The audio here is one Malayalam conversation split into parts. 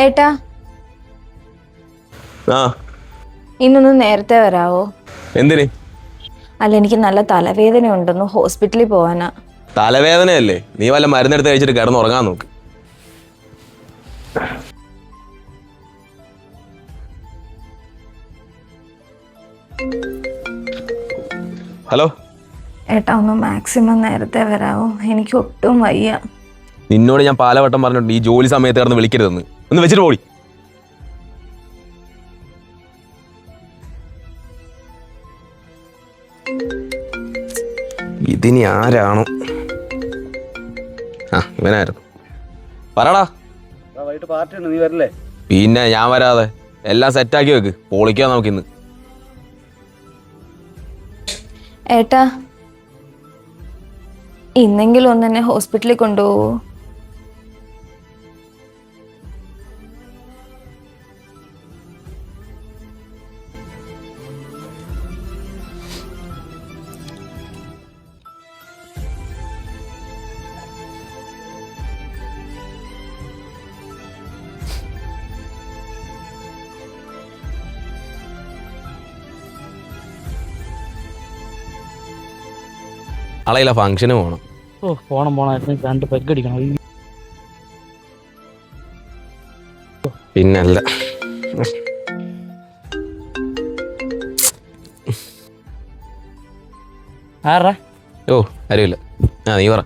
ഏട്ടാ ആ ഇന്നൊന്ന് നേരത്തെ വരാവോ? എന്തിന്? അല്ല, എനിക്ക് നല്ല തലവേദന ഉണ്ടെന്ന് ഹോസ്പിറ്റലിൽ പോവാനാ. തലവേദനയല്ലേ? നീ വല്ല മരുന്നെടുത്ത് കഴിച്ചിട്ട് കിടന്നുറങ്ങാൻ നോക്ക്. ഹലോ ഏട്ടാ, ഒന്ന് മാക്സിമം നേരത്തെ വരാവോ? എനിക്ക് ഒട്ടും വയ്യ. നിന്നോട് ഞാൻ പലവട്ടം പറഞ്ഞിട്ടുണ്ട് ഈ ജോലി സമയത്ത് കിടന്ന് വിളിക്കരുതെന്ന്. ഒന്ന് വെച്ചിട്ട് പോടി. ഇതിനി ആരാണോ? ആ, ഇവനായിരുന്നു. പറടാ. വൈകിട്ട് പാർട്ടി ഉണ്ട്, നീ വരില്ലേ? പിന്നെ ഞാൻ വരാതെ. എല്ലാം സെറ്റാക്കി വെക്ക്, പൊളിക്കാം നമുക്കിന്ന്. ഏട്ടാ, ഇന്നെങ്കിലും ഒന്ന് എന്നെ ഹോസ്പിറ്റലിൽ കൊണ്ടുപോകൂ. ആളെയില്ല, ഫംഗ്ഷന് പോകണം. പോണം രണ്ട് പെഗ് അടിക്കണം. പിന്നല്ല. ആരാ? ഓ, അറിയില്ല. ആ, നീ പറ.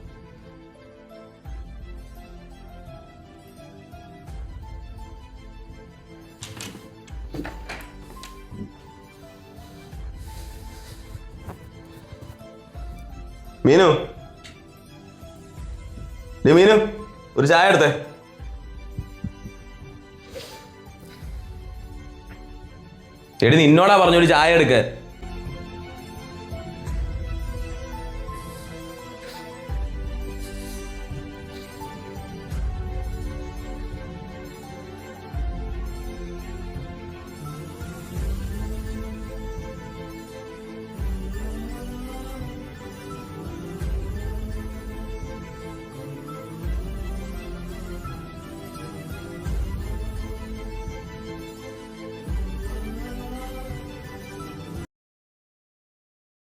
മീനു, മീനു, ഒരു ചായ എടുത്തേ. എടി, നിന്നോടാ പറഞ്ഞു ഒരു ചായ എടുക്കാൻ.